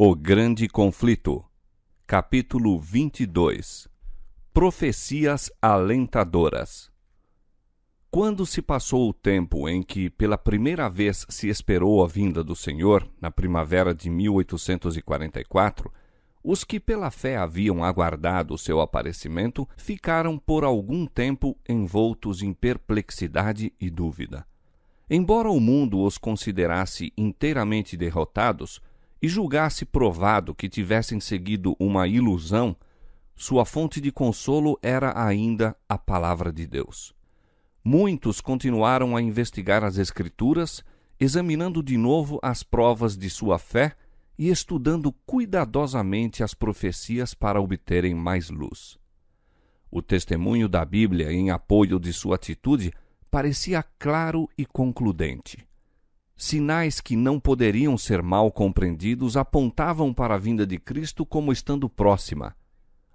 O Grande Conflito, capítulo 22. Profecias alentadoras. Quando se passou o tempo em que pela primeira vez se esperou a vinda do Senhor, na primavera de 1844, os que pela fé haviam aguardado o seu aparecimento ficaram por algum tempo envoltos em perplexidade e dúvida. Embora o mundo os considerasse inteiramente derrotados e julgasse provado que tivessem seguido uma ilusão, sua fonte de consolo era ainda a palavra de Deus. Muitos continuaram a investigar as Escrituras, examinando de novo as provas de sua fé e estudando cuidadosamente as profecias para obterem mais luz. O testemunho da Bíblia em apoio de sua atitude parecia claro e concludente. Sinais que não poderiam ser mal compreendidos apontavam para a vinda de Cristo como estando próxima.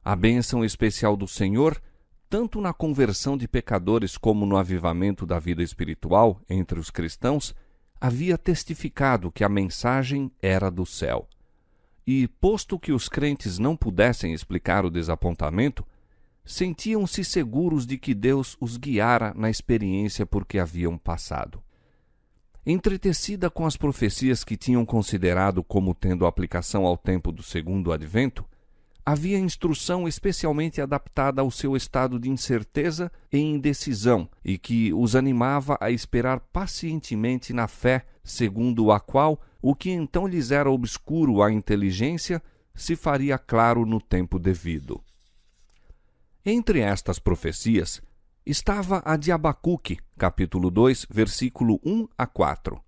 A bênção especial do Senhor, tanto na conversão de pecadores como no avivamento da vida espiritual entre os cristãos, havia testificado que a mensagem era do céu. E, posto que os crentes não pudessem explicar o desapontamento, sentiam-se seguros de que Deus os guiara na experiência por que haviam passado. Entretecida com as profecias que tinham considerado como tendo aplicação ao tempo do segundo advento, havia instrução especialmente adaptada ao seu estado de incerteza e indecisão e que os animava a esperar pacientemente na fé, segundo a qual o que então lhes era obscuro à inteligência se faria claro no tempo devido. Entre estas profecias estava a de Abacuque, capítulo 2, versículo 1 a 4.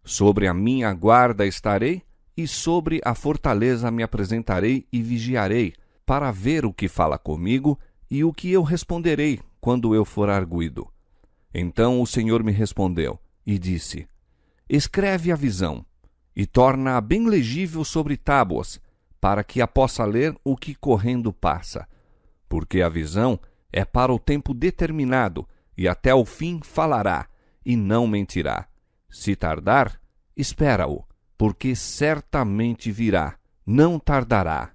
Sobre a minha guarda estarei, e sobre a fortaleza me apresentarei e vigiarei, para ver o que fala comigo e o que eu responderei quando eu for arguido. Então o Senhor me respondeu e disse: Escreve a visão, e torna-a bem legível sobre tábuas, para que a possa ler o que correndo passa. Porque a visão é para o tempo determinado, e até o fim falará, e não mentirá. Se tardar, espera-o, porque certamente virá, não tardará.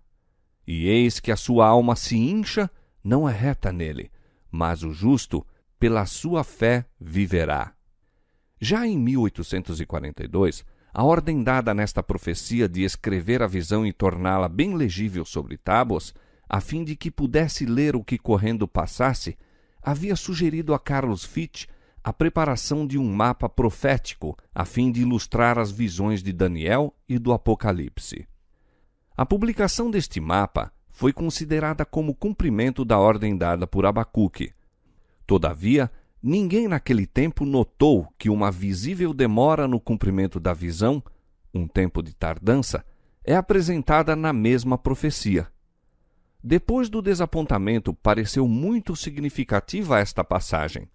E eis que a sua alma se incha, não é reta nele, mas o justo, pela sua fé, viverá. Já em 1842, a ordem dada nesta profecia de escrever a visão e torná-la bem legível sobre tábuas, a fim de que pudesse ler o que correndo passasse, havia sugerido a Carlos Fitch a preparação de um mapa profético a fim de ilustrar as visões de Daniel e do Apocalipse. A publicação deste mapa foi considerada como cumprimento da ordem dada por Abacuque. Todavia, ninguém naquele tempo notou que uma visível demora no cumprimento da visão, um tempo de tardança, é apresentada na mesma profecia. Depois do desapontamento, pareceu muito significativa esta passagem.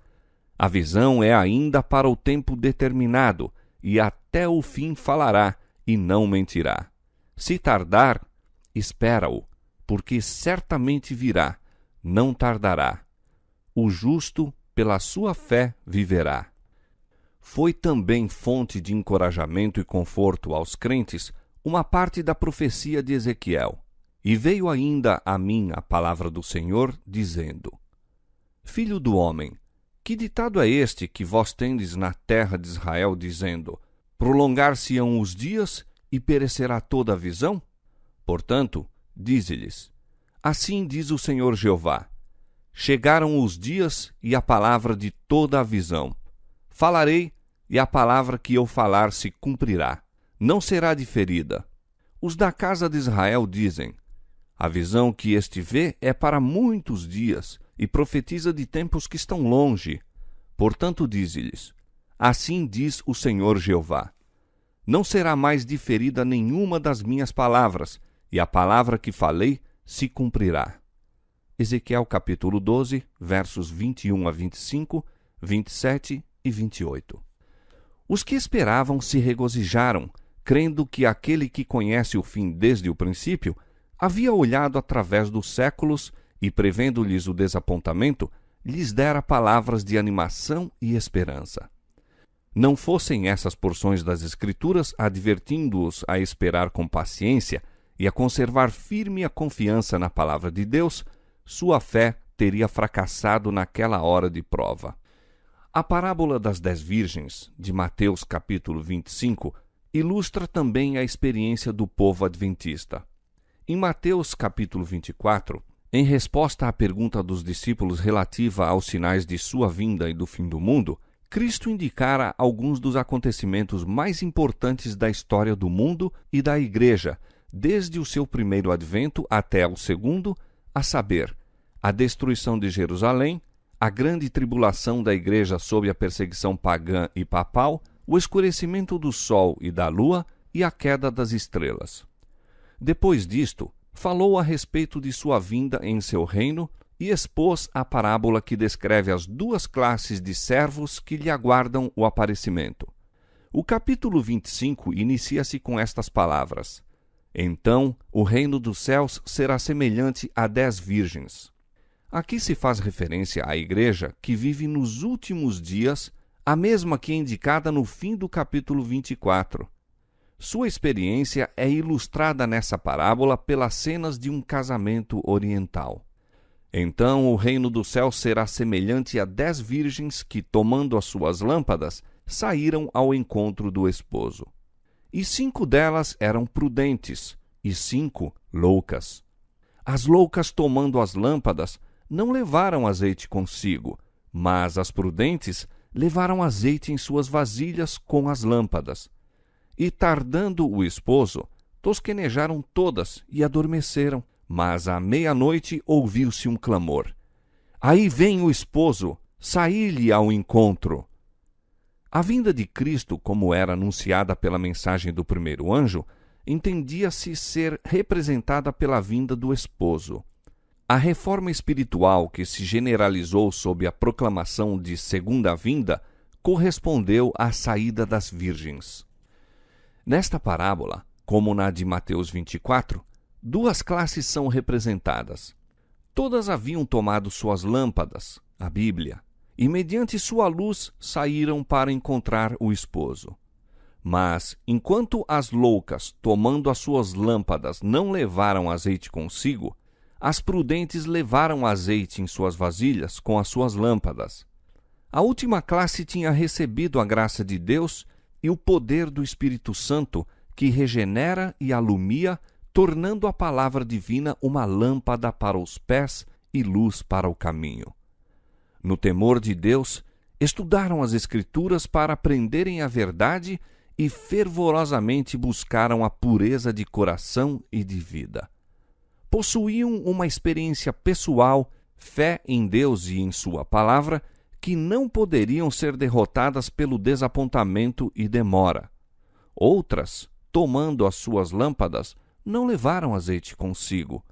A visão é ainda para o tempo determinado, e até o fim falará, e não mentirá. Se tardar, espera-o, porque certamente virá, não tardará. O justo, pela sua fé, viverá. Foi também fonte de encorajamento e conforto aos crentes uma parte da profecia de Ezequiel. E veio ainda a mim a palavra do Senhor, dizendo: Filho do homem, que ditado é este que vós tendes na terra de Israel, dizendo: Prolongar-se-ão os dias e perecerá toda a visão? Portanto, dize-lhes: Assim diz o Senhor Jeová: Chegaram os dias e a palavra de toda a visão. Falarei, e a palavra que eu falar se cumprirá. Não será diferida. Os da casa de Israel dizem: A visão que este vê é para muitos dias, e profetiza de tempos que estão longe. Portanto, dize-lhes: Assim diz o Senhor Jeová: Não será mais diferida nenhuma das minhas palavras, e a palavra que falei se cumprirá. Ezequiel capítulo 12, versos 21 a 25, 27 e 28. Os que esperavam se regozijaram, crendo que aquele que conhece o fim desde o princípio havia olhado através dos séculos e, prevendo-lhes o desapontamento, lhes dera palavras de animação e esperança. Não fossem essas porções das Escrituras advertindo-os a esperar com paciência e a conservar firme a confiança na palavra de Deus, sua fé teria fracassado naquela hora de prova. A parábola das 10 virgens, de Mateus capítulo 25, ilustra também a experiência do povo adventista. Em Mateus capítulo 24, em resposta à pergunta dos discípulos relativa aos sinais de sua vinda e do fim do mundo, Cristo indicara alguns dos acontecimentos mais importantes da história do mundo e da Igreja, desde o seu primeiro advento até o segundo, a saber, a destruição de Jerusalém, a grande tribulação da Igreja sob a perseguição pagã e papal, o escurecimento do sol e da lua e a queda das estrelas. Depois disto, falou a respeito de sua vinda em seu reino e expôs a parábola que descreve as duas classes de servos que lhe aguardam o aparecimento. O capítulo 25 inicia-se com estas palavras: Então o reino dos céus será semelhante a 10 virgens. Aqui se faz referência à igreja que vive nos últimos dias, a mesma que é indicada no fim do capítulo 24. Sua experiência é ilustrada nessa parábola pelas cenas de um casamento oriental. Então o reino do céu será semelhante a 10 virgens que, tomando as suas lâmpadas, saíram ao encontro do esposo. E 5 delas eram prudentes, e 5 loucas. As loucas, tomando as lâmpadas, não levaram azeite consigo, mas as prudentes levaram azeite em suas vasilhas com as lâmpadas. E tardando o esposo, tosquenejaram todas e adormeceram. Mas à meia-noite ouviu-se um clamor: Aí vem o esposo, saí-lhe ao encontro. A vinda de Cristo, como era anunciada pela mensagem do primeiro anjo, entendia-se ser representada pela vinda do esposo. A reforma espiritual que se generalizou sob a proclamação de segunda vinda correspondeu à saída das virgens. Nesta parábola, como na de Mateus 24, 2 classes são representadas. Todas haviam tomado suas lâmpadas, a Bíblia, e mediante sua luz saíram para encontrar o esposo. Mas, enquanto as loucas, tomando as suas lâmpadas, não levaram azeite consigo, as prudentes levaram azeite em suas vasilhas com as suas lâmpadas. A última classe tinha recebido a graça de Deus e o poder do Espírito Santo, que regenera e alumia, tornando a palavra divina uma lâmpada para os pés e luz para o caminho. No temor de Deus, estudaram as Escrituras para aprenderem a verdade e fervorosamente buscaram a pureza de coração e de vida. Possuíam uma experiência pessoal, fé em Deus e em sua palavra, que não poderiam ser derrotadas pelo desapontamento e demora. Outras, tomando as suas lâmpadas, não levaram azeite consigo.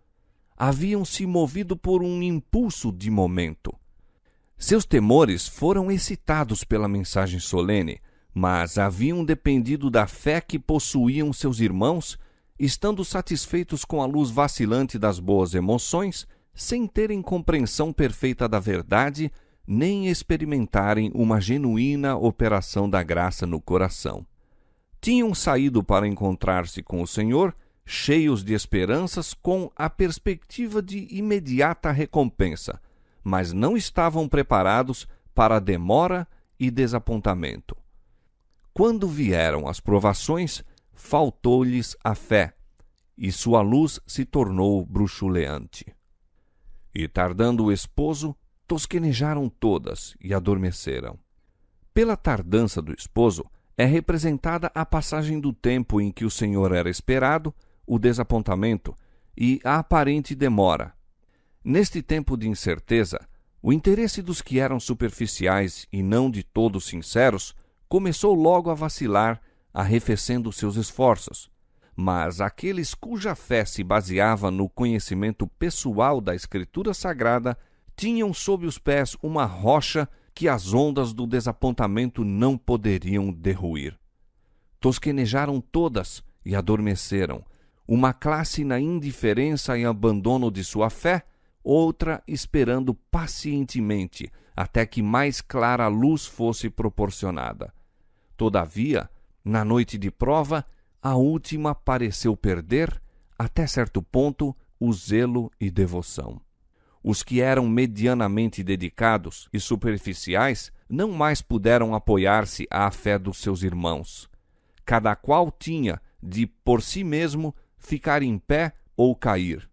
Haviam se movido por um impulso de momento. Seus temores foram excitados pela mensagem solene, mas haviam dependido da fé que possuíam seus irmãos, estando satisfeitos com a luz vacilante das boas emoções, sem terem compreensão perfeita da verdade, nem experimentarem uma genuína operação da graça no coração. Tinham saído para encontrar-se com o Senhor, cheios de esperanças, com a perspectiva de imediata recompensa, mas não estavam preparados para a demora e desapontamento. Quando vieram as provações, faltou-lhes a fé, e sua luz se tornou bruxuleante. E tardando o esposo, tosquenejaram todas e adormeceram. Pela tardança do esposo, é representada a passagem do tempo em que o Senhor era esperado, o desapontamento e a aparente demora. Neste tempo de incerteza, o interesse dos que eram superficiais e não de todos sinceros começou logo a vacilar, arrefecendo seus esforços. Mas aqueles cuja fé se baseava no conhecimento pessoal da Escritura Sagrada tinham sob os pés uma rocha que as ondas do desapontamento não poderiam derruir. Tosquenejaram todas e adormeceram, uma classe na indiferença e abandono de sua fé, outra esperando pacientemente até que mais clara luz fosse proporcionada. Todavia, na noite de prova, a última pareceu perder, até certo ponto, o zelo e devoção. Os que eram medianamente dedicados e superficiais não mais puderam apoiar-se à fé dos seus irmãos. Cada qual tinha de, por si mesmo, ficar em pé ou cair.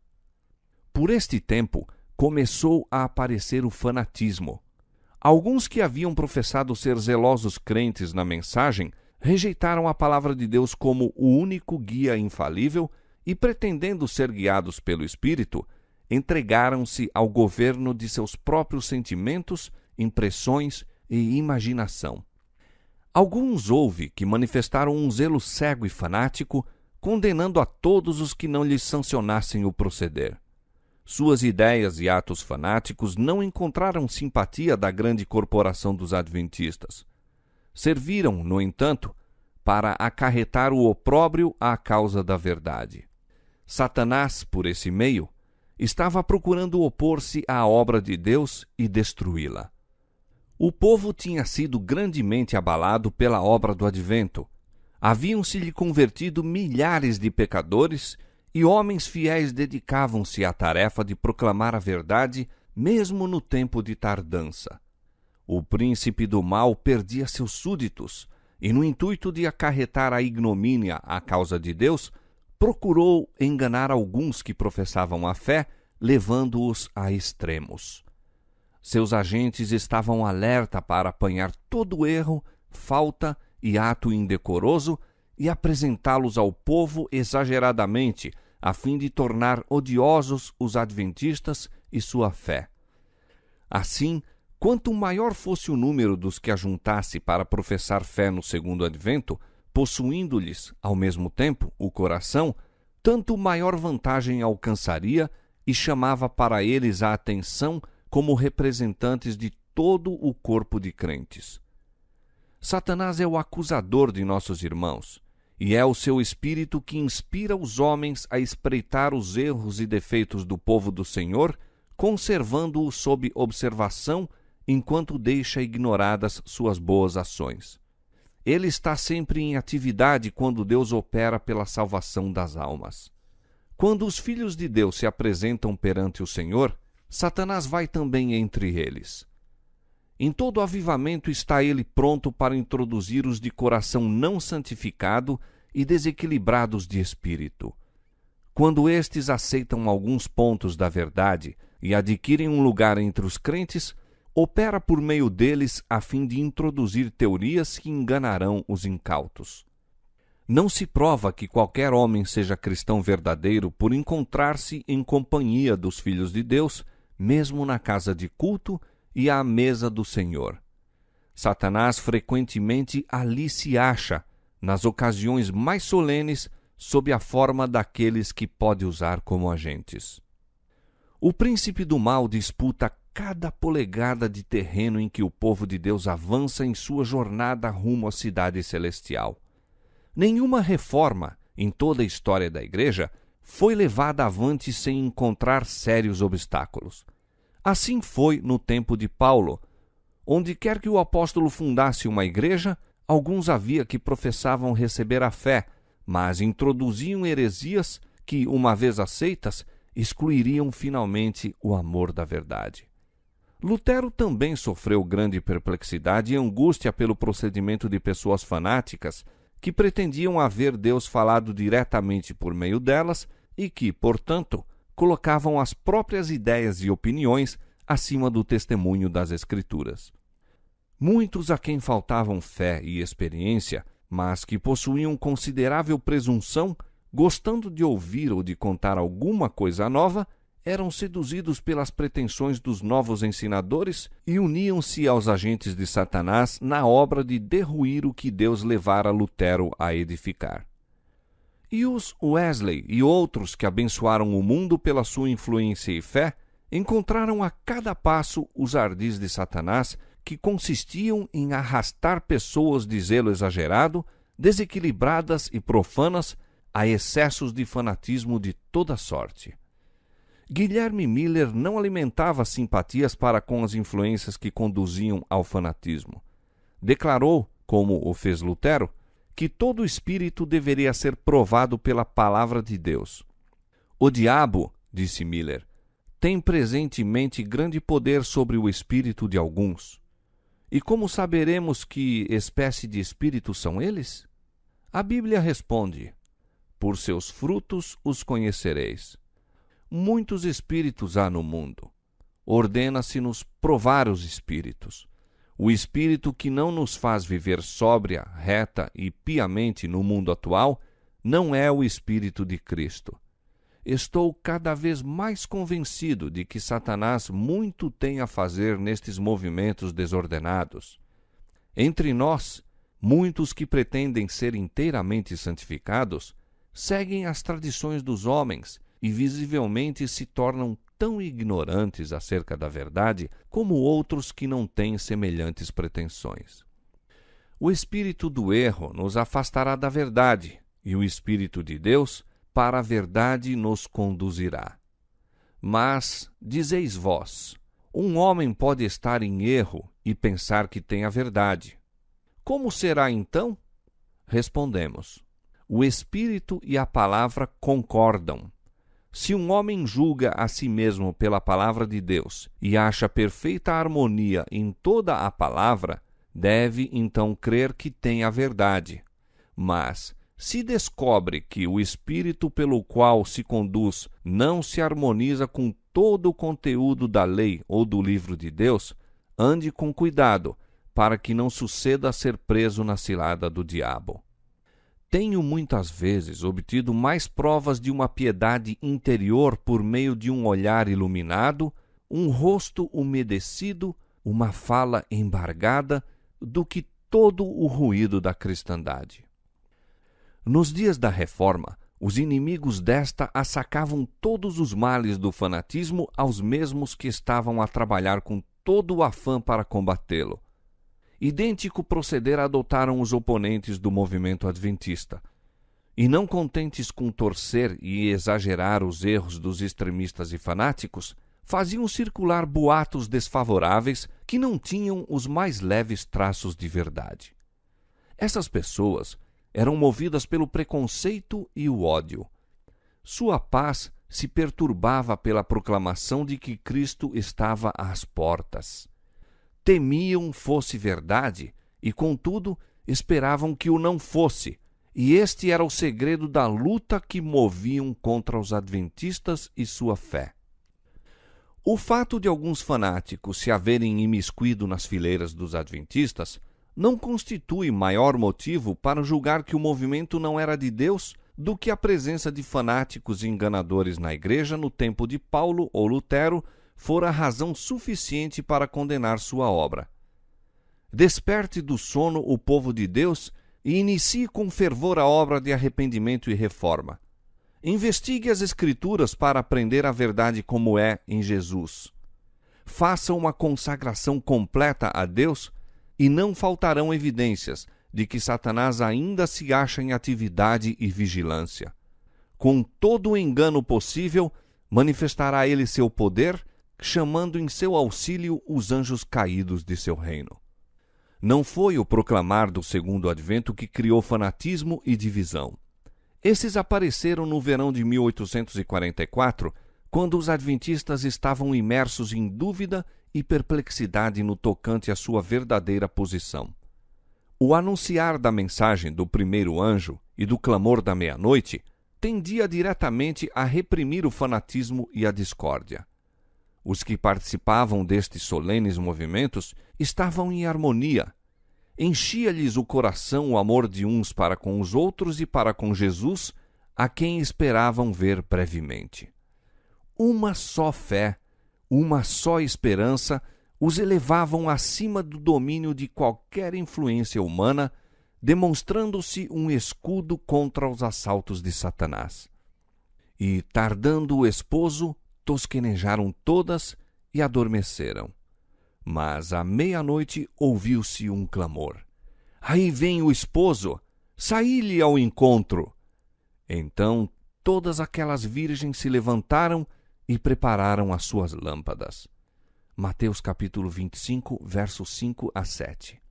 Por este tempo, começou a aparecer o fanatismo. Alguns que haviam professado ser zelosos crentes na mensagem rejeitaram a palavra de Deus como o único guia infalível e, pretendendo ser guiados pelo Espírito, entregaram-se ao governo de seus próprios sentimentos, impressões e imaginação. Alguns houve que manifestaram um zelo cego e fanático, condenando a todos os que não lhes sancionassem o proceder. Suas ideias e atos fanáticos não encontraram simpatia da grande corporação dos adventistas. Serviram, no entanto, para acarretar o opróbrio à causa da verdade. Satanás, por esse meio, estava procurando opor-se à obra de Deus e destruí-la. O povo tinha sido grandemente abalado pela obra do advento. Haviam-se-lhe convertido milhares de pecadores e homens fiéis dedicavam-se à tarefa de proclamar a verdade mesmo no tempo de tardança. O príncipe do mal perdia seus súditos e, no intuito de acarretar a ignomínia à causa de Deus, procurou enganar alguns que professavam a fé, levando-os a extremos. Seus agentes estavam alerta para apanhar todo erro, falta e ato indecoroso e apresentá-los ao povo exageradamente, a fim de tornar odiosos os adventistas e sua fé. Assim, quanto maior fosse o número dos que ajuntasse para professar fé no segundo advento, possuindo-lhes, ao mesmo tempo, o coração, tanto maior vantagem alcançaria e chamava para eles a atenção como representantes de todo o corpo de crentes. Satanás é o acusador de nossos irmãos, e é o seu espírito que inspira os homens a espreitar os erros e defeitos do povo do Senhor, conservando-o sob observação enquanto deixa ignoradas suas boas ações. Ele está sempre em atividade quando Deus opera pela salvação das almas. Quando os filhos de Deus se apresentam perante o Senhor, Satanás vai também entre eles. Em todo avivamento está ele pronto para introduzir os de coração não santificado e desequilibrados de espírito. Quando estes aceitam alguns pontos da verdade e adquirem um lugar entre os crentes, opera por meio deles a fim de introduzir teorias que enganarão os incautos. Não se prova que qualquer homem seja cristão verdadeiro por encontrar-se em companhia dos filhos de Deus, mesmo na casa de culto e à mesa do Senhor. Satanás frequentemente ali se acha, nas ocasiões mais solenes, sob a forma daqueles que pode usar como agentes. O príncipe do mal disputa cada polegada de terreno em que o povo de Deus avança em sua jornada rumo à cidade celestial. Nenhuma reforma, em toda a história da Igreja, foi levada avante sem encontrar sérios obstáculos. Assim foi no tempo de Paulo. Onde quer que o apóstolo fundasse uma igreja, alguns havia que professavam receber a fé, mas introduziam heresias que, uma vez aceitas, excluiriam finalmente o amor da verdade. Lutero também sofreu grande perplexidade e angústia pelo procedimento de pessoas fanáticas que pretendiam haver Deus falado diretamente por meio delas e que, portanto, colocavam as próprias ideias e opiniões acima do testemunho das Escrituras. Muitos a quem faltavam fé e experiência, mas que possuíam considerável presunção, gostando de ouvir ou de contar alguma coisa nova, eram seduzidos pelas pretensões dos novos ensinadores e uniam-se aos agentes de Satanás na obra de derruir o que Deus levara Lutero a edificar. E os Wesley e outros que abençoaram o mundo pela sua influência e fé, encontraram a cada passo os ardis de Satanás, que consistiam em arrastar pessoas de zelo exagerado, desequilibradas e profanas, a excessos de fanatismo de toda sorte. Guilherme Miller não alimentava simpatias para com as influências que conduziam ao fanatismo. Declarou, como o fez Lutero, que todo espírito deveria ser provado pela palavra de Deus. O diabo, disse Miller, tem presentemente grande poder sobre o espírito de alguns. E como saberemos que espécie de espíritos são eles? A Bíblia responde: por seus frutos os conhecereis. Muitos espíritos há no mundo. Ordena-se-nos provar os espíritos. O espírito que não nos faz viver sóbria, reta e piamente no mundo atual não é o espírito de Cristo. Estou cada vez mais convencido de que Satanás muito tem a fazer nestes movimentos desordenados. Entre nós, muitos que pretendem ser inteiramente santificados seguem as tradições dos homens e visivelmente se tornam tão ignorantes acerca da verdade como outros que não têm semelhantes pretensões. O espírito do erro nos afastará da verdade, e o Espírito de Deus para a verdade nos conduzirá. Mas, dizeis vós, um homem pode estar em erro e pensar que tem a verdade. Como será então? Respondemos: o Espírito e a palavra concordam. Se um homem julga a si mesmo pela palavra de Deus e acha perfeita harmonia em toda a palavra, deve então crer que tem a verdade. Mas, se descobre que o espírito pelo qual se conduz não se harmoniza com todo o conteúdo da lei ou do livro de Deus, ande com cuidado, para que não suceda a ser preso na cilada do diabo. Tenho muitas vezes obtido mais provas de uma piedade interior por meio de um olhar iluminado, um rosto umedecido, uma fala embargada, do que todo o ruído da cristandade. Nos dias da Reforma, os inimigos desta assacavam todos os males do fanatismo aos mesmos que estavam a trabalhar com todo o afã para combatê-lo. Idêntico proceder adotaram os oponentes do movimento adventista. E não contentes com torcer e exagerar os erros dos extremistas e fanáticos, faziam circular boatos desfavoráveis que não tinham os mais leves traços de verdade. Essas pessoas eram movidas pelo preconceito e o ódio. Sua paz se perturbava pela proclamação de que Cristo estava às portas. Temiam fosse verdade e, contudo, esperavam que o não fosse, e este era o segredo da luta que moviam contra os adventistas e sua fé. O fato de alguns fanáticos se haverem imiscuído nas fileiras dos adventistas não constitui maior motivo para julgar que o movimento não era de Deus do que a presença de fanáticos e enganadores na igreja no tempo de Paulo ou Lutero fora razão suficiente para condenar sua obra. Desperte do sono o povo de Deus e inicie com fervor a obra de arrependimento e reforma. Investigue as Escrituras para aprender a verdade como é em Jesus. Faça uma consagração completa a Deus e não faltarão evidências de que Satanás ainda se acha em atividade e vigilância. Com todo o engano possível, manifestará ele seu poder, chamando em seu auxílio os anjos caídos de seu reino. Não foi o proclamar do segundo advento que criou fanatismo e divisão. Esses apareceram no verão de 1844, quando os adventistas estavam imersos em dúvida e perplexidade no tocante à sua verdadeira posição. O anunciar da mensagem do primeiro anjo e do clamor da meia-noite tendia diretamente a reprimir o fanatismo e a discórdia. Os que participavam destes solenes movimentos estavam em harmonia. Enchia-lhes o coração o amor de uns para com os outros e para com Jesus, a quem esperavam ver brevemente. Uma só fé, uma só esperança os elevavam acima do domínio de qualquer influência humana, demonstrando-se um escudo contra os assaltos de Satanás. E, tardando o esposo, tosquenejaram todas e adormeceram. Mas à meia-noite ouviu-se um clamor. Aí vem o esposo! Saí-lhe ao encontro! Então todas aquelas virgens se levantaram e prepararam as suas lâmpadas. Mateus capítulo 25, versos 5 a 7.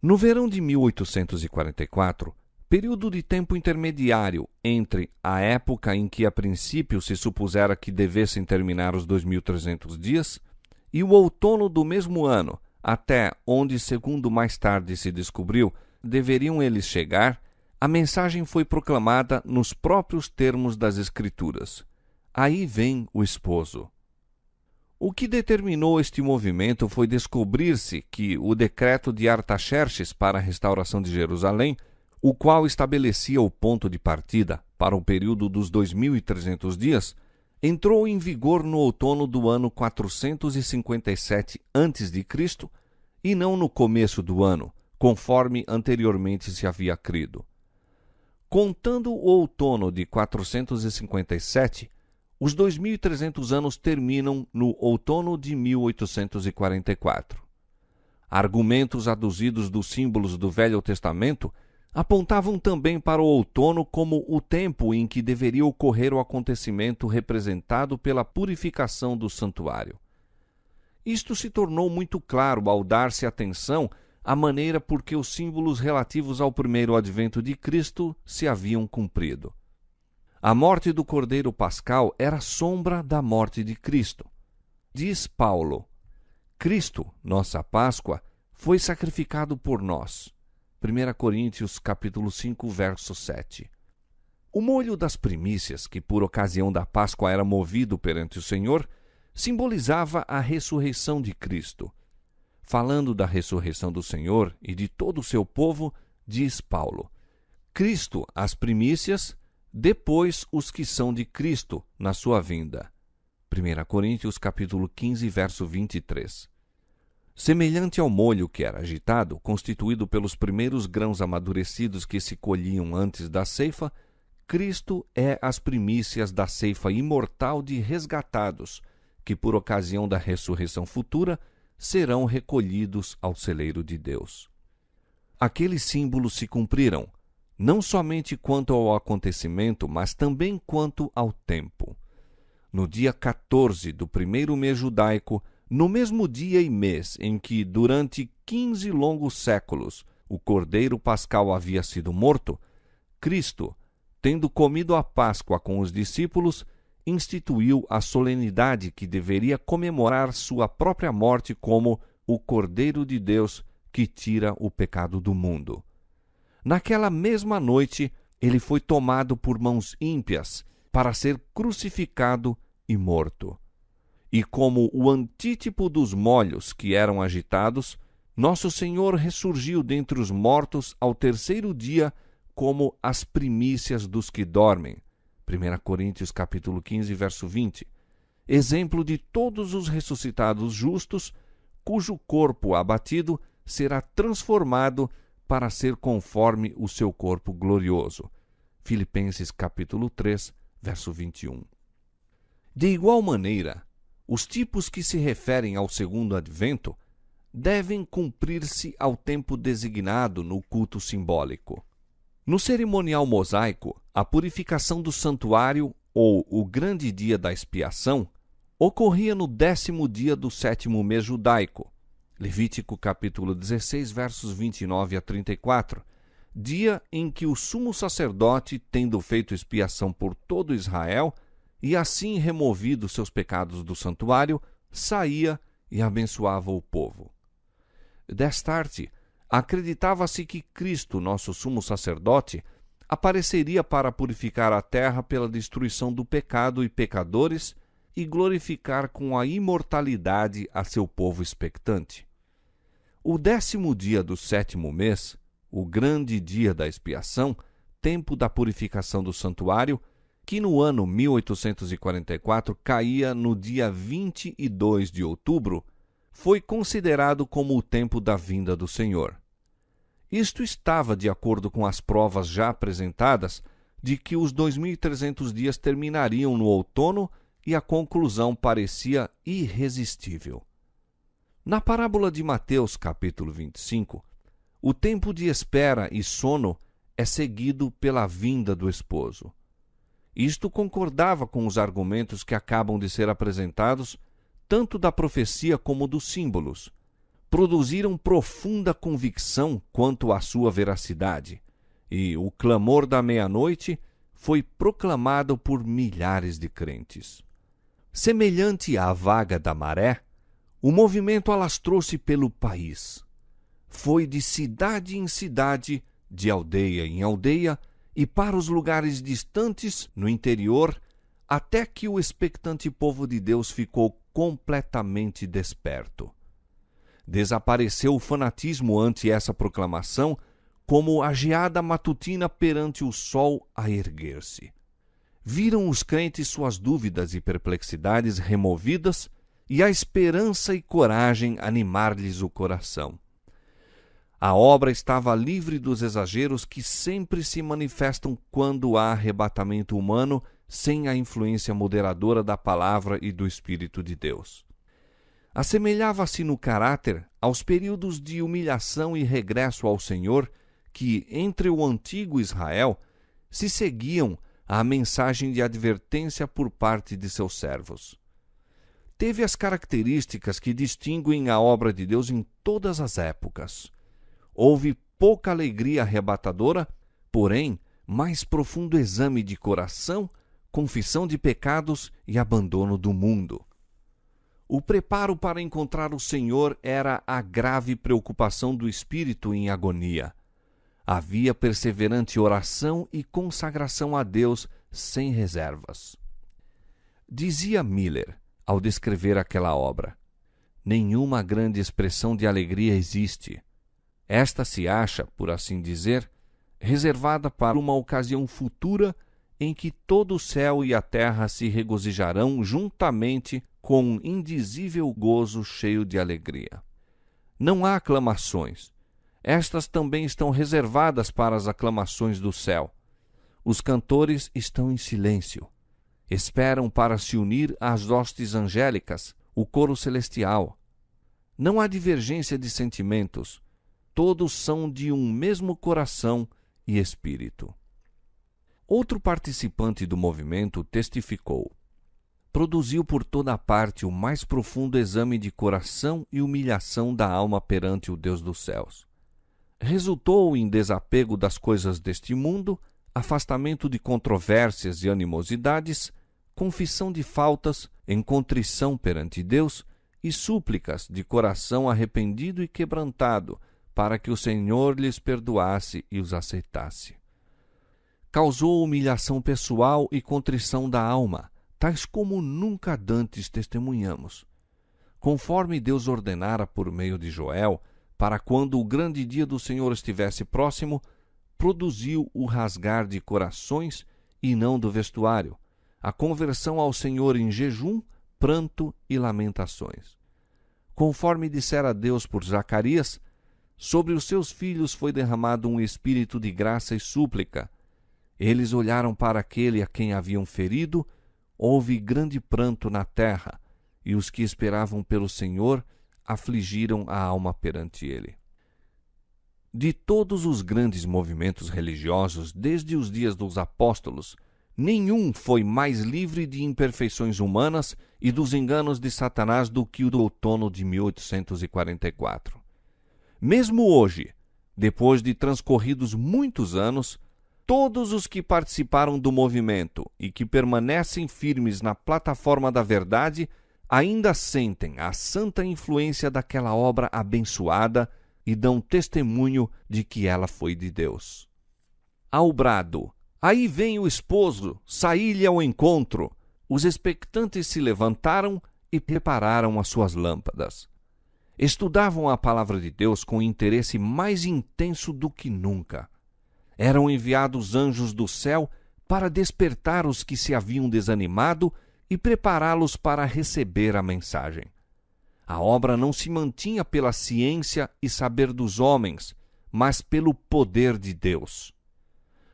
No verão de 1844, período de tempo intermediário entre a época em que a princípio se supusera que devessem terminar os 2.300 dias e o outono do mesmo ano, até onde, segundo mais tarde se descobriu, deveriam eles chegar, a mensagem foi proclamada nos próprios termos das Escrituras. Aí vem o esposo. O que determinou este movimento foi descobrir-se que o decreto de Artaxerxes para a restauração de Jerusalém, o qual estabelecia o ponto de partida para o período dos 2.300 dias, entrou em vigor no outono do ano 457 a.C. e não no começo do ano, conforme anteriormente se havia crido. Contando o outono de 457, os 2.300 anos terminam no outono de 1844. Argumentos aduzidos dos símbolos do Velho Testamento apontavam também para o outono como o tempo em que deveria ocorrer o acontecimento representado pela purificação do santuário. Isto se tornou muito claro ao dar-se atenção à maneira por que os símbolos relativos ao primeiro advento de Cristo se haviam cumprido. A morte do Cordeiro Pascal era sombra da morte de Cristo. Diz Paulo: Cristo, nossa Páscoa, foi sacrificado por nós. 1 Coríntios capítulo 5, verso 7. O molho das primícias, que por ocasião da Páscoa era movido perante o Senhor, simbolizava a ressurreição de Cristo. Falando da ressurreição do Senhor e de todo o seu povo, diz Paulo: Cristo, as primícias, depois os que são de Cristo na sua vinda. 1 Coríntios capítulo 15, verso 23. Semelhante ao molho que era agitado, constituído pelos primeiros grãos amadurecidos que se colhiam antes da ceifa, Cristo é as primícias da ceifa imortal de resgatados, que por ocasião da ressurreição futura serão recolhidos ao celeiro de Deus. Aqueles símbolos se cumpriram, não somente quanto ao acontecimento, mas também quanto ao tempo. No dia 14 do primeiro mês judaico, no mesmo dia e mês em que, durante 15 longos séculos, o Cordeiro Pascal havia sido morto, Cristo, tendo comido a Páscoa com os discípulos, instituiu a solenidade que deveria comemorar sua própria morte como o Cordeiro de Deus que tira o pecado do mundo. Naquela mesma noite, ele foi tomado por mãos ímpias para ser crucificado e morto. E como o antítipo dos molhos que eram agitados, nosso Senhor ressurgiu dentre os mortos ao terceiro dia como as primícias dos que dormem. 1 Coríntios capítulo 15, verso 20. Exemplo de todos os ressuscitados justos, cujo corpo abatido será transformado para ser conforme o seu corpo glorioso. Filipenses capítulo 3, verso 21. De igual maneira, os tipos que se referem ao segundo advento devem cumprir-se ao tempo designado no culto simbólico. No cerimonial mosaico, a purificação do santuário, ou o grande dia da expiação, ocorria no 10º dia do 7º mês judaico, Levítico capítulo 16, versos 29 a 34, dia em que o sumo sacerdote, tendo feito expiação por todo Israel, e assim removido seus pecados do santuário, saía e abençoava o povo. Destarte, acreditava-se que Cristo, nosso sumo sacerdote, apareceria para purificar a terra pela destruição do pecado e pecadores e glorificar com a imortalidade a seu povo expectante. O 10º dia do 7º mês, o grande dia da expiação, tempo da purificação do santuário, que no ano 1844 caía no dia 22 de outubro, foi considerado como o tempo da vinda do Senhor. Isto estava de acordo com as provas já apresentadas de que os 2.300 dias terminariam no outono e a conclusão parecia irresistível. Na parábola de Mateus, capítulo 25, o tempo de espera e sono é seguido pela vinda do esposo. Isto concordava com os argumentos que acabam de ser apresentados, tanto da profecia como dos símbolos. produziram profunda convicção quanto à sua veracidade, e o clamor da meia-noite foi proclamado por milhares de crentes. Semelhante à vaga da maré, o movimento alastrou-se pelo país. Foi de cidade em cidade, de aldeia em aldeia, e para os lugares distantes, no interior, até que o expectante povo de Deus ficou completamente desperto. Desapareceu o fanatismo ante essa proclamação, como a geada matutina perante o sol a erguer-se. Viram os crentes suas dúvidas e perplexidades removidas e a esperança e coragem animar-lhes o coração. A obra estava livre dos exageros que sempre se manifestam quando há arrebatamento humano sem a influência moderadora da palavra e do Espírito de Deus. Assemelhava-se no caráter aos períodos de humilhação e regresso ao Senhor que, entre o antigo Israel, se seguiam à mensagem de advertência por parte de seus servos. Teve as características que distinguem a obra de Deus em todas as épocas. Houve pouca alegria arrebatadora, porém, mais profundo exame de coração, confissão de pecados e abandono do mundo. O preparo para encontrar o Senhor era a grave preocupação do espírito em agonia. Havia perseverante oração e consagração a Deus sem reservas. Dizia Miller, ao descrever aquela obra: nenhuma grande expressão de alegria existe. Esta se acha, por assim dizer, reservada para uma ocasião futura em que todo o céu e a terra se regozijarão juntamente com um indizível gozo cheio de alegria. Não há aclamações. Estas também estão reservadas para as aclamações do céu. Os cantores estão em silêncio. Esperam para se unir às hostes angélicas, o coro celestial. Não há divergência de sentimentos. Todos são de um mesmo coração e espírito. Outro participante do movimento testificou: produziu por toda a parte o mais profundo exame de coração e humilhação da alma perante o Deus dos céus. Resultou em desapego das coisas deste mundo, afastamento de controvérsias e animosidades, confissão de faltas, em contrição perante Deus e súplicas de coração arrependido e quebrantado, para que o Senhor lhes perdoasse e os aceitasse. Causou humilhação pessoal e contrição da alma, tais como nunca dantes testemunhamos. Conforme Deus ordenara por meio de Joel, para quando o grande dia do Senhor estivesse próximo, produziu o rasgar de corações e não do vestuário, a conversão ao Senhor em jejum, pranto e lamentações. Conforme dissera Deus por Zacarias, sobre os seus filhos foi derramado um espírito de graça e súplica. Eles olharam para aquele a quem haviam ferido, houve grande pranto na terra, e os que esperavam pelo Senhor afligiram a alma perante ele. De todos os grandes movimentos religiosos desde os dias dos apóstolos, nenhum foi mais livre de imperfeições humanas e dos enganos de Satanás do que o do outono de 1844. Mesmo hoje, depois de transcorridos muitos anos, todos os que participaram do movimento e que permanecem firmes na plataforma da verdade ainda sentem a santa influência daquela obra abençoada e dão testemunho de que ela foi de Deus. Ao brado: aí vem o esposo, saí-lhe ao encontro, os expectantes se levantaram e prepararam as suas lâmpadas. Estudavam a palavra de Deus com interesse mais intenso do que nunca. Eram enviados anjos do céu para despertar os que se haviam desanimado e prepará-los para receber a mensagem. A obra não se mantinha pela ciência e saber dos homens, mas pelo poder de Deus.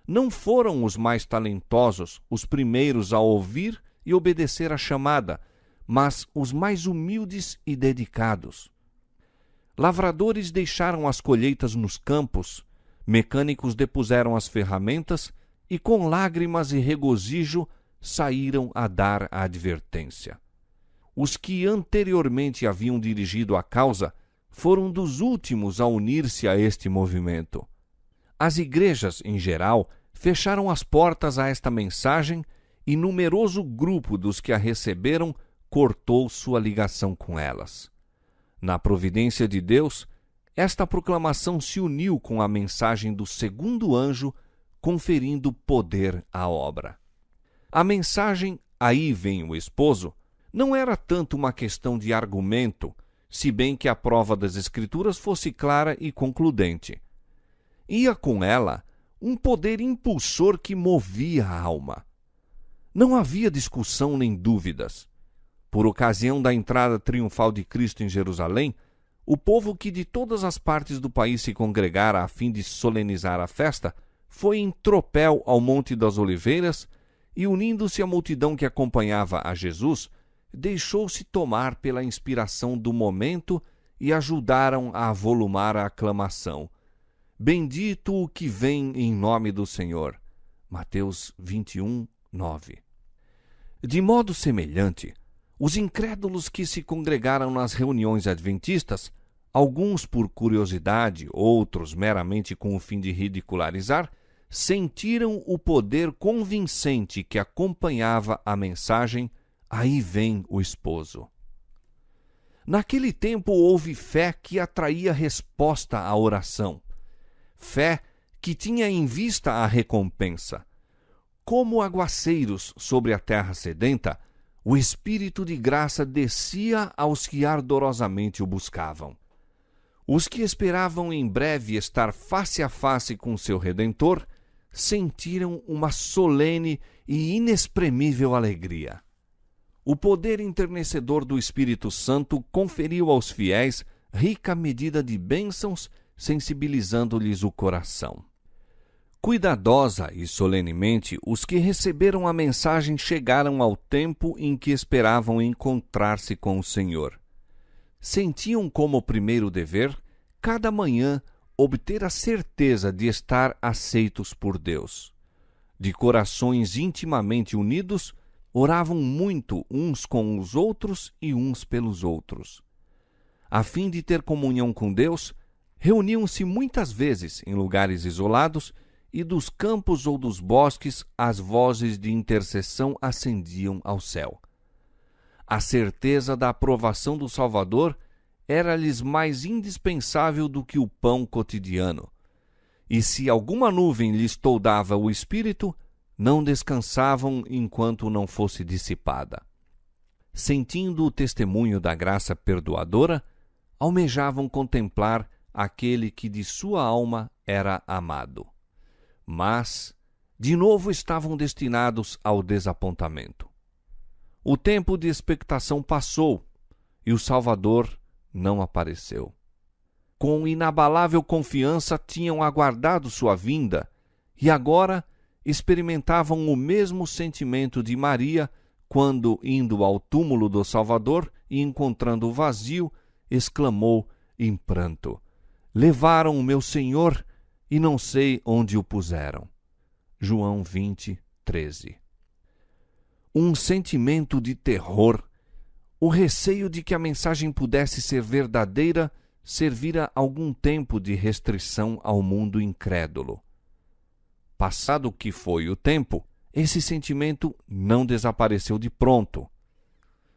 Não foram os mais talentosos os primeiros a ouvir e obedecer à chamada, mas os mais humildes e dedicados. Lavradores deixaram as colheitas nos campos, mecânicos depuseram as ferramentas e, com lágrimas e regozijo, saíram a dar a advertência. Os que anteriormente haviam dirigido a causa foram dos últimos a unir-se a este movimento. As igrejas, em geral, fecharam as portas a esta mensagem e numeroso grupo dos que a receberam cortou sua ligação com elas. Na providência de Deus, esta proclamação se uniu com a mensagem do segundo anjo, conferindo poder à obra. A mensagem "Aí vem o esposo" não era tanto uma questão de argumento, se bem que a prova das Escrituras fosse clara e concludente. Ia com ela um poder impulsor que movia a alma. Não havia discussão nem dúvidas. Por ocasião da entrada triunfal de Cristo em Jerusalém, o povo que de todas as partes do país se congregara a fim de solenizar a festa foi em tropel ao Monte das Oliveiras e, unindo-se à multidão que acompanhava a Jesus, deixou-se tomar pela inspiração do momento e ajudaram a avolumar a aclamação. Bendito o que vem em nome do Senhor. Mateus 21, 9. De modo semelhante, os incrédulos que se congregaram nas reuniões adventistas, alguns por curiosidade, outros meramente com o fim de ridicularizar, sentiram o poder convincente que acompanhava a mensagem "Aí vem o esposo". Naquele tempo houve fé que atraía resposta à oração, fé que tinha em vista a recompensa. Como aguaceiros sobre a terra sedenta, o Espírito de graça descia aos que ardorosamente o buscavam. Os que esperavam em breve estar face a face com seu Redentor sentiram uma solene e inexprimível alegria. O poder enternecedor do Espírito Santo conferiu aos fiéis rica medida de bênçãos, sensibilizando-lhes o coração. Cuidadosa e solenemente, os que receberam a mensagem chegaram ao tempo em que esperavam encontrar-se com o Senhor. Sentiam como primeiro dever, cada manhã, obter a certeza de estar aceitos por Deus. De corações intimamente unidos, oravam muito uns com os outros e uns pelos outros. A fim de ter comunhão com Deus, reuniam-se muitas vezes em lugares isolados e dos campos ou dos bosques as vozes de intercessão ascendiam ao céu. A certeza da aprovação do Salvador era-lhes mais indispensável do que o pão cotidiano. E se alguma nuvem lhes toldava o espírito, não descansavam enquanto não fosse dissipada. Sentindo o testemunho da graça perdoadora, almejavam contemplar aquele que de sua alma era amado. Mas, de novo, estavam destinados ao desapontamento. O tempo de expectação passou e o Salvador não apareceu. Com inabalável confiança tinham aguardado sua vinda e agora experimentavam o mesmo sentimento de Maria quando, indo ao túmulo do Salvador e encontrando-o vazio, exclamou em pranto: "Levaram o meu Senhor e não sei onde o puseram." João 20, 13. Um sentimento de terror, o receio de que a mensagem pudesse ser verdadeira, servira algum tempo de restrição ao mundo incrédulo. Passado o que foi o tempo, esse sentimento não desapareceu de pronto.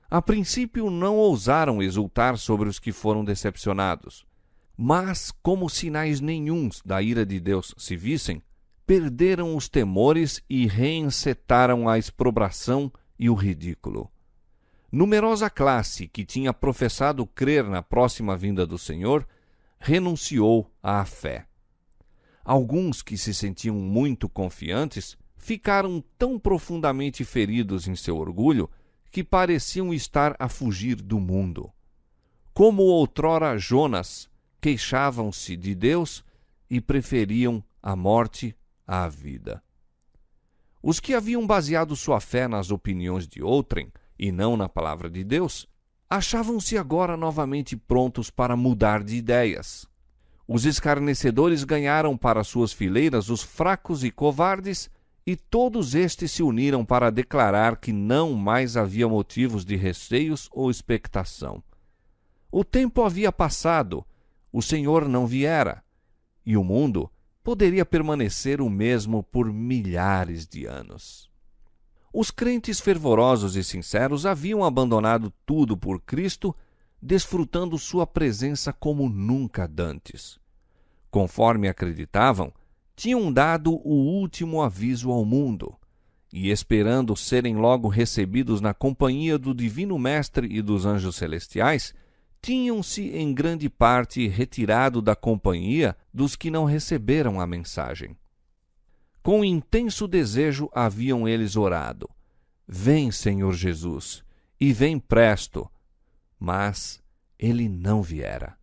A princípio não ousaram exultar sobre os que foram decepcionados, mas, como sinais nenhuns da ira de Deus se vissem, perderam os temores e reencetaram a exprobração e o ridículo. Numerosa classe que tinha professado crer na próxima vinda do Senhor renunciou à fé. Alguns que se sentiam muito confiantes ficaram tão profundamente feridos em seu orgulho que pareciam estar a fugir do mundo. Como outrora Jonas, queixavam-se de Deus e preferiam a morte à vida. Os que haviam baseado sua fé nas opiniões de outrem e não na palavra de Deus, achavam-se agora novamente prontos para mudar de ideias. Os escarnecedores ganharam para suas fileiras os fracos e covardes, e todos estes se uniram para declarar que não mais havia motivos de receios ou expectação. O tempo havia passado, o Senhor não viera, e o mundo poderia permanecer o mesmo por milhares de anos. Os crentes fervorosos e sinceros haviam abandonado tudo por Cristo, desfrutando sua presença como nunca dantes. Conforme acreditavam, tinham dado o último aviso ao mundo, e esperando serem logo recebidos na companhia do Divino Mestre e dos anjos celestiais, tinham-se em grande parte retirado da companhia dos que não receberam a mensagem. Com intenso desejo haviam eles orado: Vem, Senhor Jesus, e vem presto. Mas ele não viera.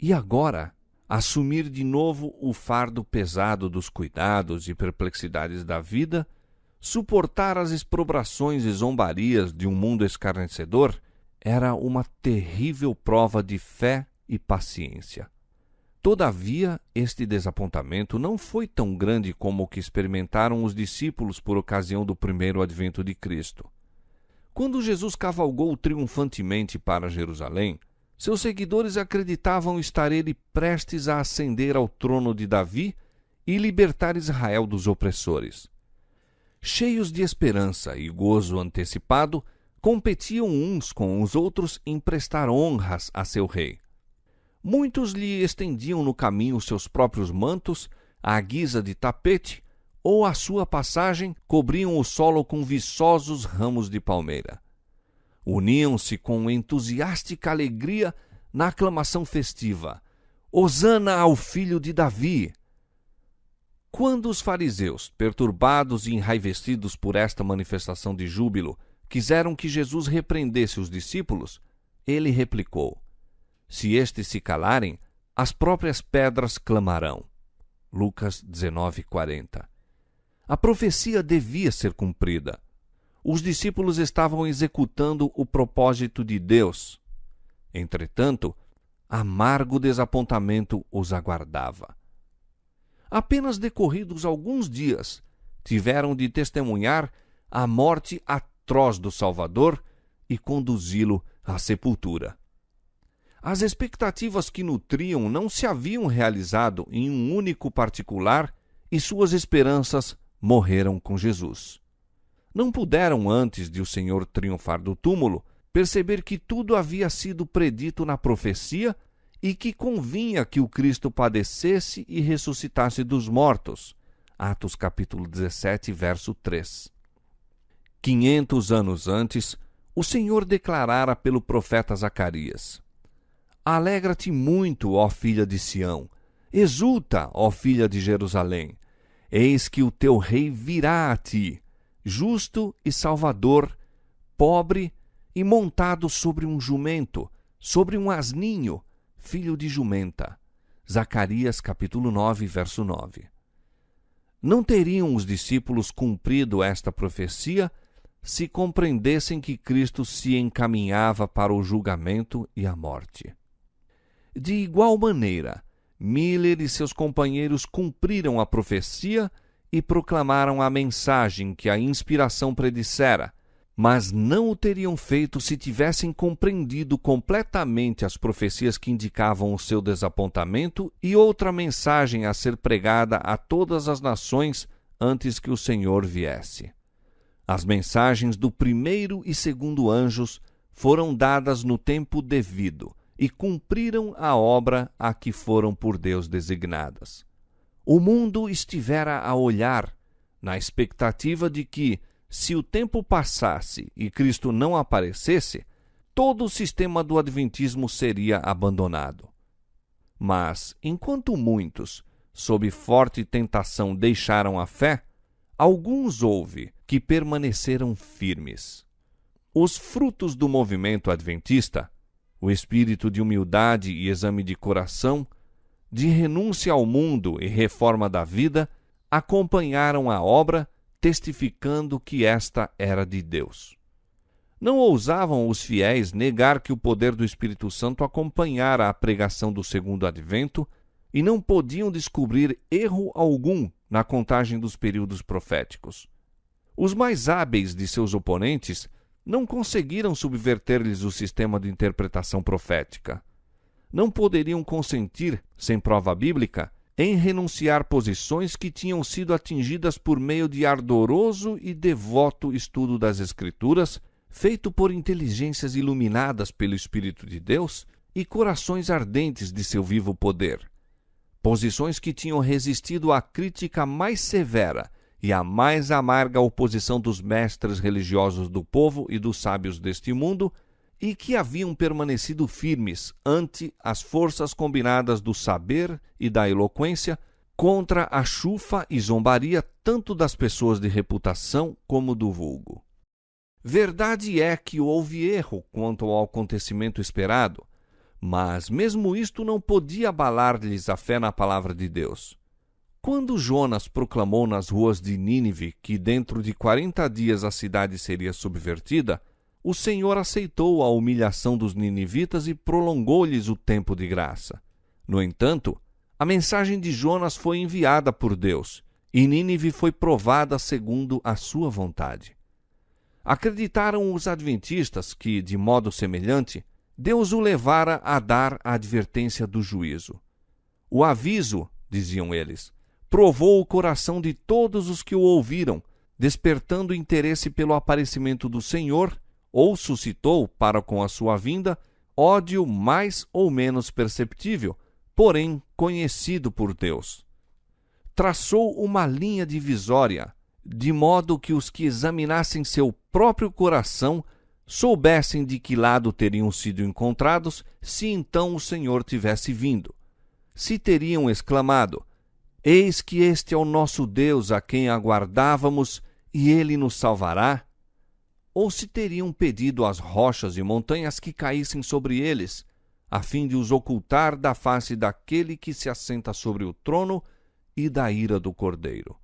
E agora, assumir de novo o fardo pesado dos cuidados e perplexidades da vida, suportar as exprobrações e zombarias de um mundo escarnecedor, era uma terrível prova de fé e paciência. Todavia, este desapontamento não foi tão grande como o que experimentaram os discípulos por ocasião do primeiro advento de Cristo. Quando Jesus cavalgou triunfantemente para Jerusalém, seus seguidores acreditavam estar ele prestes a ascender ao trono de Davi e libertar Israel dos opressores. Cheios de esperança e gozo antecipado, competiam uns com os outros em prestar honras a seu rei. Muitos lhe estendiam no caminho seus próprios mantos, à guisa de tapete, ou à sua passagem cobriam o solo com viçosos ramos de palmeira. Uniam-se com entusiástica alegria na aclamação festiva: Hosana ao filho de Davi! Quando os fariseus, perturbados e enraivecidos por esta manifestação de júbilo, quiseram que Jesus repreendesse os discípulos, ele replicou: Se estes se calarem, as próprias pedras clamarão. Lucas 19:40. A profecia devia ser cumprida. Os discípulos estavam executando o propósito de Deus. Entretanto, amargo desapontamento os aguardava. Apenas decorridos alguns dias, tiveram de testemunhar a morte atroz do Salvador e conduzi-lo à sepultura. As expectativas que nutriam não se haviam realizado em um único particular e suas esperanças morreram com Jesus. Não puderam, antes de o Senhor triunfar do túmulo, perceber que tudo havia sido predito na profecia e que convinha que o Cristo padecesse e ressuscitasse dos mortos. Atos capítulo 17, verso 3. 500 anos antes, o Senhor declarara pelo profeta Zacarias: Alegra-te muito, ó filha de Sião, exulta, ó filha de Jerusalém, eis que o teu rei virá a ti, justo e salvador, pobre e montado sobre um jumento, sobre um asninho, filho de jumenta. Zacarias capítulo 9, verso 9. Não teriam os discípulos cumprido esta profecia se compreendessem que Cristo se encaminhava para o julgamento e a morte. De igual maneira, Miller e seus companheiros cumpriram a profecia e proclamaram a mensagem que a inspiração predissera, mas não o teriam feito se tivessem compreendido completamente as profecias que indicavam o seu desapontamento e outra mensagem a ser pregada a todas as nações antes que o Senhor viesse. As mensagens do primeiro e segundo anjos foram dadas no tempo devido e cumpriram a obra a que foram por Deus designadas. O mundo estivera a olhar, na expectativa de que, se o tempo passasse e Cristo não aparecesse, todo o sistema do adventismo seria abandonado. Mas, enquanto muitos, sob forte tentação, deixaram a fé, alguns houve que permaneceram firmes. Os frutos do movimento adventista, o espírito de humildade e exame de coração, de renúncia ao mundo e reforma da vida, acompanharam a obra, testificando que esta era de Deus. Não ousavam os fiéis negar que o poder do Espírito Santo acompanhara a pregação do segundo advento e não podiam descobrir erro algum na contagem dos períodos proféticos. Os mais hábeis de seus oponentes não conseguiram subverter-lhes o sistema de interpretação profética. Não poderiam consentir, sem prova bíblica, em renunciar posições que tinham sido atingidas por meio de ardoroso e devoto estudo das Escrituras, feito por inteligências iluminadas pelo Espírito de Deus e corações ardentes de seu vivo poder. Posições que tinham resistido à crítica mais severa e à mais amarga oposição dos mestres religiosos do povo e dos sábios deste mundo, e que haviam permanecido firmes ante as forças combinadas do saber e da eloquência, contra a chufa e zombaria tanto das pessoas de reputação como do vulgo. Verdade é que houve erro quanto ao acontecimento esperado, mas mesmo isto não podia abalar-lhes a fé na palavra de Deus. Quando Jonas proclamou nas ruas de Nínive que dentro de 40 dias a cidade seria subvertida, o Senhor aceitou a humilhação dos ninivitas e prolongou-lhes o tempo de graça. No entanto, a mensagem de Jonas foi enviada por Deus, e Nínive foi provada segundo a sua vontade. Acreditaram os adventistas que, de modo semelhante, Deus o levara a dar a advertência do juízo. O aviso, diziam eles, provou o coração de todos os que o ouviram, despertando interesse pelo aparecimento do Senhor, ou suscitou, para com a sua vinda, ódio mais ou menos perceptível, porém conhecido por Deus. Traçou uma linha divisória, de modo que os que examinassem seu próprio coração soubessem de que lado teriam sido encontrados se então o Senhor tivesse vindo. Se teriam exclamado: "Eis que este é o nosso Deus a quem aguardávamos, e ele nos salvará", ou se teriam pedido às rochas e montanhas que caíssem sobre eles, a fim de os ocultar da face daquele que se assenta sobre o trono e da ira do Cordeiro.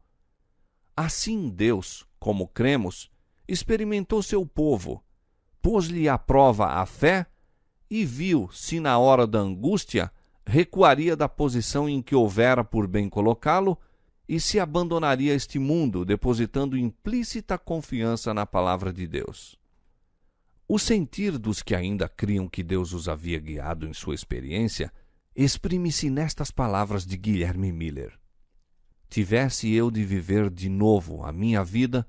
Assim Deus, como cremos, experimentou seu povo, pôs-lhe à prova a fé e viu se na hora da angústia recuaria da posição em que houvera por bem colocá-lo e se abandonaria este mundo, depositando implícita confiança na palavra de Deus. O sentir dos que ainda criam que Deus os havia guiado em sua experiência exprime-se nestas palavras de Guilherme Miller: "Tivesse eu de viver de novo a minha vida,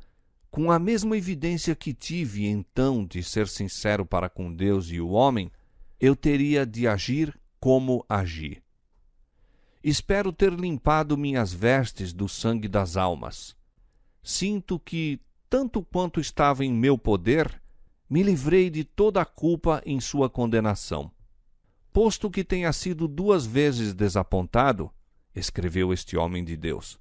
com a mesma evidência que tive então de ser sincero para com Deus e o homem, eu teria de agir como agi. Espero ter limpado minhas vestes do sangue das almas. Sinto que, tanto quanto estava em meu poder, me livrei de toda a culpa em sua condenação. Posto que tenha sido 2 vezes desapontado", escreveu este homem de Deus,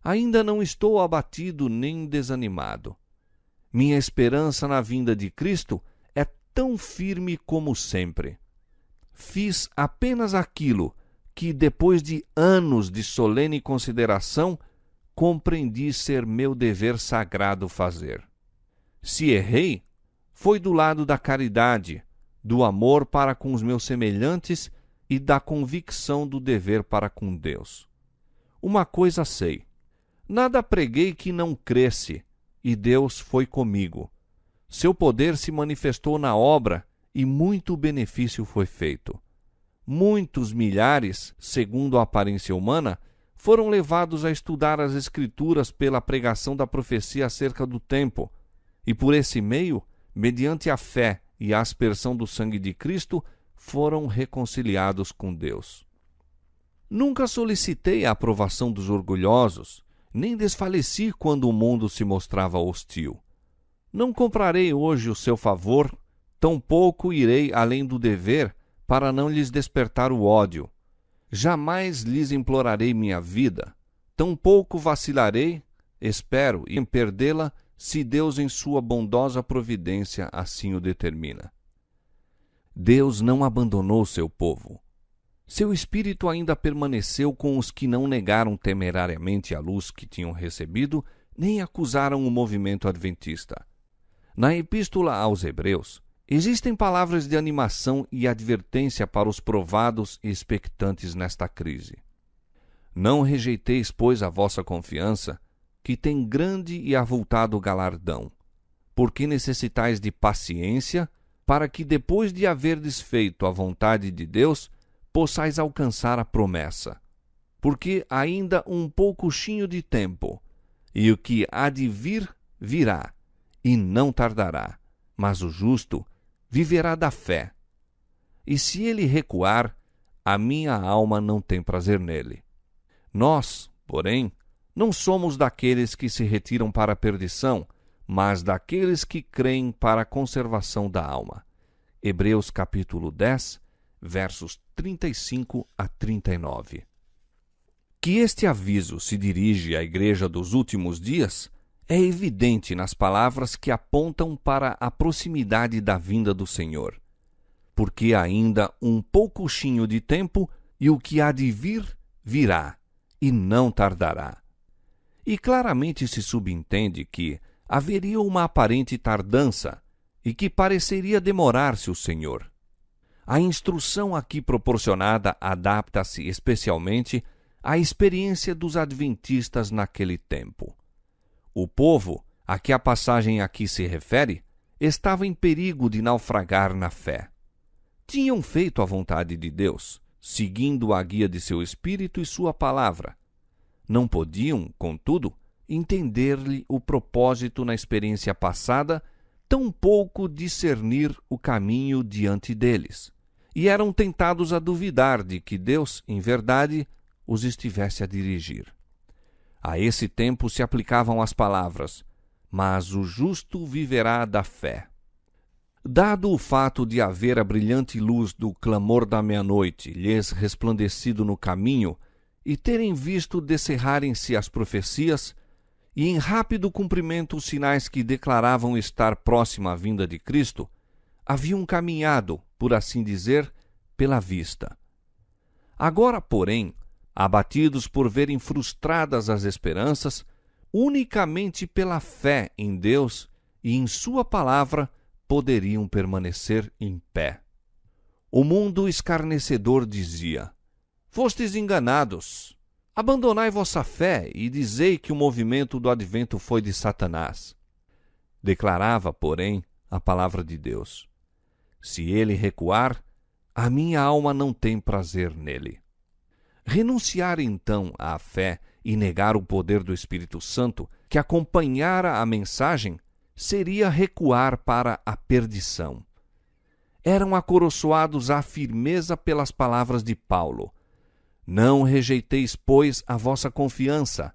"ainda não estou abatido nem desanimado. Minha esperança na vinda de Cristo é tão firme como sempre. Fiz apenas aquilo que, depois de anos de solene consideração, compreendi ser meu dever sagrado fazer. Se errei, foi do lado da caridade, do amor para com os meus semelhantes e da convicção do dever para com Deus. Uma coisa sei: nada preguei que não cresce, e Deus foi comigo. Seu poder se manifestou na obra, e muito benefício foi feito. Muitos milhares, segundo a aparência humana, foram levados a estudar as Escrituras pela pregação da profecia acerca do tempo, e por esse meio, mediante a fé e a aspersão do sangue de Cristo, foram reconciliados com Deus. Nunca solicitei a aprovação dos orgulhosos, nem desfaleci quando o mundo se mostrava hostil. Não comprarei hoje o seu favor, tampouco irei além do dever para não lhes despertar o ódio. Jamais lhes implorarei minha vida, tampouco vacilarei, espero, em perdê-la, se Deus em sua bondosa providência assim o determina. Deus não abandonou seu povo. Seu espírito ainda permaneceu com os que não negaram temerariamente a luz que tinham recebido, nem acusaram o movimento adventista. Na Epístola aos Hebreus, existem palavras de animação e advertência para os provados e expectantes nesta crise. Não rejeiteis, pois, a vossa confiança, que tem grande e avultado galardão, porque necessitais de paciência, para que depois de haverdes feito a vontade de Deus, possais alcançar a promessa. Porque ainda um poucochinho de tempo, e o que há de vir, virá, e não tardará. Mas o justo viverá da fé. E se ele recuar, a minha alma não tem prazer nele. Nós, porém, não somos daqueles que se retiram para a perdição, mas daqueles que creem para a conservação da alma. Hebreus capítulo 10, versos 35 a 39. Que este aviso se dirige à igreja dos últimos dias é evidente nas palavras que apontam para a proximidade da vinda do Senhor. Porque ainda um poucochinho de tempo, e o que há de vir, virá, e não tardará. E claramente se subentende que haveria uma aparente tardança, e que pareceria demorar-se o Senhor. A instrução aqui proporcionada adapta-se especialmente à experiência dos adventistas naquele tempo. O povo, a que a passagem aqui se refere, estava em perigo de naufragar na fé. Tinham feito a vontade de Deus, seguindo a guia de seu Espírito e sua palavra. Não podiam, contudo, entender-lhe o propósito na experiência passada, tampouco discernir o caminho diante deles, e eram tentados a duvidar de que Deus, em verdade, os estivesse a dirigir. A esse tempo se aplicavam as palavras: mas o justo viverá da fé. Dado o fato de haver a brilhante luz do clamor da meia-noite lhes resplandecido no caminho, e terem visto descerrarem-se as profecias, e em rápido cumprimento os sinais que declaravam estar próxima a vinda de Cristo, haviam caminhado, por assim dizer, pela vista. Agora, porém, abatidos por verem frustradas as esperanças, unicamente pela fé em Deus e em sua palavra poderiam permanecer em pé. O mundo escarnecedor dizia: fostes enganados. Abandonai vossa fé e dizei que o movimento do advento foi de Satanás. Declarava, porém, a palavra de Deus: se ele recuar, a minha alma não tem prazer nele. Renunciar então à fé e negar o poder do Espírito Santo que acompanhara a mensagem seria recuar para a perdição. Eram acoroçoados à firmeza pelas palavras de Paulo: não rejeiteis, pois, a vossa confiança.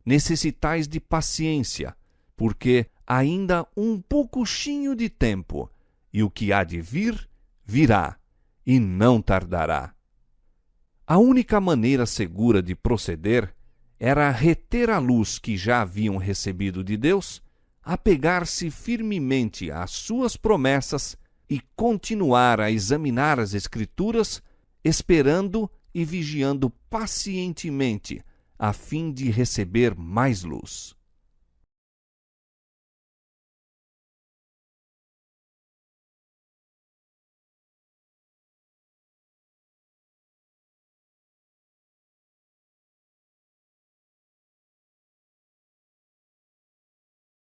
Necessitais de paciência, porque ainda um poucochinho de tempo, e o que há de vir, virá, e não tardará. A única maneira segura de proceder era reter a luz que já haviam recebido de Deus, apegar-se firmemente às suas promessas e continuar a examinar as Escrituras, esperando e vigiando pacientemente, a fim de receber mais luz.